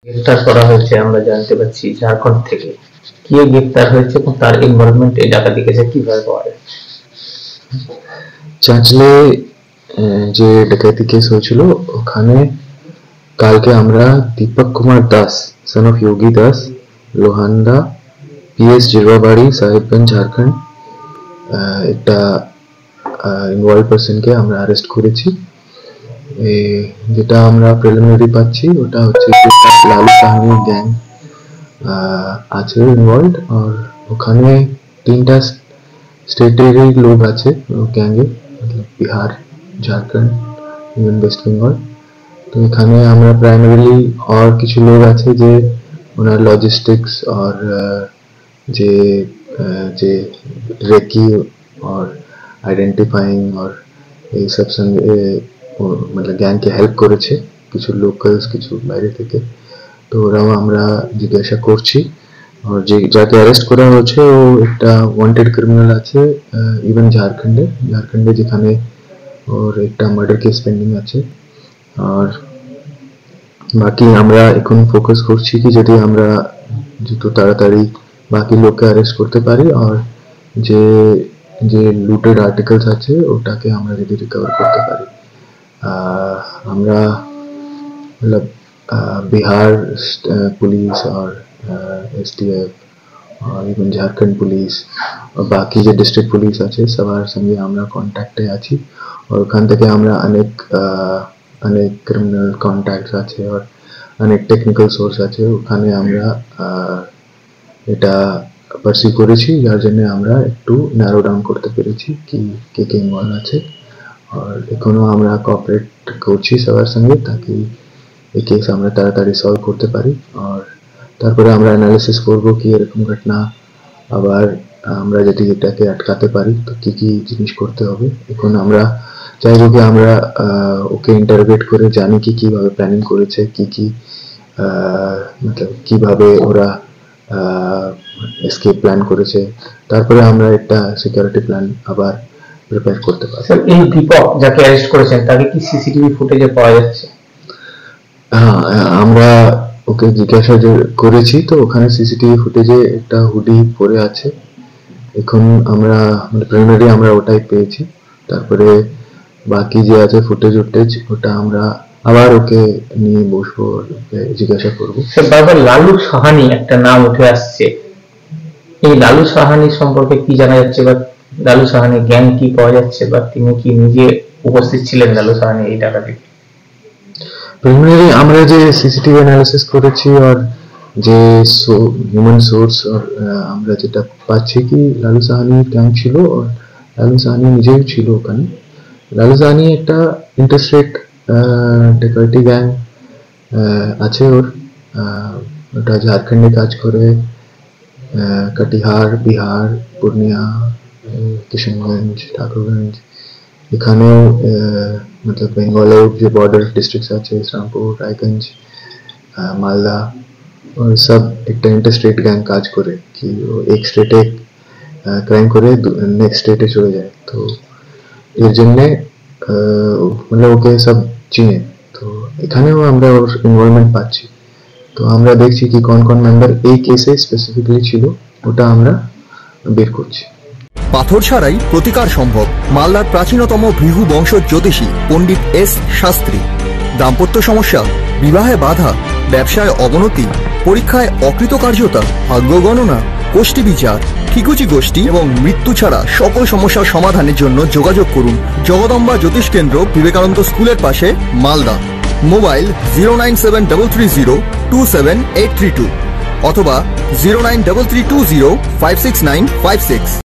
গ্রেফতার করা হয়েছে আমরা জানতে পারছি ঝাড়খণ্ড থেকে। কে গ্রেফতার হয়েছে এবং তার ইনভলভমেন্ট এই ডাকাতি কেসে কিভাবে পাওয়া যায়? চাঁচলে যে ডাকাতি কেস হয়েছিল ওখানে কালকে আমরা Deepak Kumar Das son of Jogi Das Lohanda PS Jirbabari Sahebganj Jharkhand একটা ইনভলভ পার্সনকে আমরা অ্যারেস্ট করেছি। যেটা আমরা প্রিলিমিনারি পাচ্ছি ওটা হচ্ছে লালু সাহানি গ্যাং আছে ইনভলভ, আর ওখানে 3টা স্টেটেরই লোক আছে গ্যাংয়ে, বিহার, ঝাড়খণ্ড, ইভেন ওয়েস্ট বেঙ্গল। তো এখানে আমরা প্রাইমারিলি আর কিছু লোক আছে যে ওনার লজিস্টিক্স আর যে যে रेकी और आइडेंटिफाइंग और এই সব সঙ্গে मतलब গ্যাংকে হেল্প করেছে কিছু লোকালস কিছু বাইরে থেকে। তো ওরাও আমরা জিজ্ঞাসা করছি, আর যে যাকে অ্যারেস্ট করা হয়েছে ও একটা ওয়ান্টেড ক্রিমিনাল আছে ইভেন ঝাড়খণ্ডে যেখানে ওর একটা মার্ডার কেস পেন্ডিং আছে। আর বাকি আমরা এখন ফোকাস করছি কি যদি আমরা যত তাড়াতাড়ি বাকি লোককে অ্যারেস্ট করতে পারি আর যে যে লুটেড আর্টিকেলস আছে ওটাকে আমরা যদি রিকভার করতে পারি। আমরা मतलब बिहार पुलिस और एसटीएफ और इवन झारखंड पुलिस और बाकी जो डिस्ट्रिक्ट पुलिस আছে সবার সঙ্গে আমরা কন্ট্যাক্টে আছি। আর ওখান থেকে আমরা অনেক ক্রিমিনাল কন্ট্যাক্টস আছে আর অনেক টেকনিক্যাল সোর্স আছে, ওখানে আমরা এটা পার্সিউ করেছি, যার জন্য আমরা একটু ন্যারো ডাউন করতে পেরেছি কি কে কে ইনভলভ আছে। আর এখনো আমরা কোঅপারেট করছি সবার সঙ্গে তাকি এই কেস আমরা তাড়াতাড়ি সলভ করতে পারি। আর তারপরে আমরা অ্যানালিসিস করব কি এরকম ঘটনা আবার আমরা যদি এটাকে আটকাতে পারি তো কি কি জিনিস করতে হবে। এখন আমরা চাইবো কি আমরা ওকে ইন্টারোগেট করে জানি কি কিভাবে প্ল্যানিং করেছে, কি কি मतलब কিভাবে ওরা এসকেপ প্ল্যান করেছে, তারপরে আমরা একটা সিকিউরিটি প্ল্যান আবার প্রিপেয়ার করতে পারি। স্যার, এই দীপক যাকে অ্যারেস্ট করেছেন তাকে কি সিসিটিভি ফুটেজে পাওয়া যাচ্ছে? হ্যাঁ, আমরা ওকে জিজ্ঞাসা করেছি তো ওখানে সিসিটিভি ফুটেজে একটা হুডি পরে আছে। এখন আমরা মানে প্রিলিমিনারি আমরা ওটাই পেয়েছি, তারপরে বাকি যে আছে ফুটেজ ওটা আমরা আবার ওকে নিয়ে বসবো, জিজ্ঞাসা করবো। স্যার, বারবার লালু সাহানি একটা নাম উঠে আসছে, এই লালু সাহানি সম্পর্কে কি জানা যাচ্ছে বা লালু সাহানি গ্যাং কি পাওয়া যাচ্ছে বা তিনি কি নিজে উপস্থিত ছিলেন লালু সাহানি এই ডাকাতি? প্রিলিমিনারি আমরা যে সিসিটিভি অ্যানালিসিস করেছি আর যে হিউম্যান সোর্স আর আমরা যেটা পাচ্ছি কি লালু সাহানি গ্যাং ছিল আর লালু সাহানি নিজেও ছিল ওখানে। লালু সাহানি একটা ইন্টারস্টেট ডাকাতি গ্যাং আছে, ওর ওটা ঝাড়খণ্ডে কাজ করে, कटिहार, बिहार, पूर्णिया, किशनगंज, ठाकुरगंज, এখানেও मतलब বেঙ্গলের যে বর্ডার ডিস্ট্রিক্টস আছে ইসলামপুর, রায়গঞ্জ, মালদা, और सब একটা ইন্টারস্টেট গ্যাং কাজ করে কি ও এক স্টেটে ক্রাইম করে নেক্সট স্টেটে চলে যায়। তো এর জন্য मतलब ওকে সব চিনে, তো এখানেও আমরা ওর ইনভলভমেন্ট পাচ্ছি। তো আমরা দেখছি কি কোন কোন মেম্বার এই কেসে স্পেসিফিক্যালি ছিল ওটা আমরা বের করছি। পাথর ছাড়াই প্রতিকার সম্ভব। মালদার প্রাচীনতম ভৃগু বংশ জ্যোতিষী পণ্ডিত এস শাস্ত্রী। দাম্পত্য সমস্যা, বিবাহে বাধা, ব্যবসায় অবনতি, পরীক্ষায় অকৃতকার্যতা, ভাগ্য গণনা, গোষ্ঠী বিচার, ঠিকুচি গোষ্ঠী এবং মৃত্যু ছাড়া সকল সমস্যার সমাধানের জন্য যোগাযোগ করুন জগদম্বা জ্যোতিষ কেন্দ্র, বিবেকানন্দ স্কুলের পাশে, মালদা। মোবাইল 09730278332 অথবা 09332056956।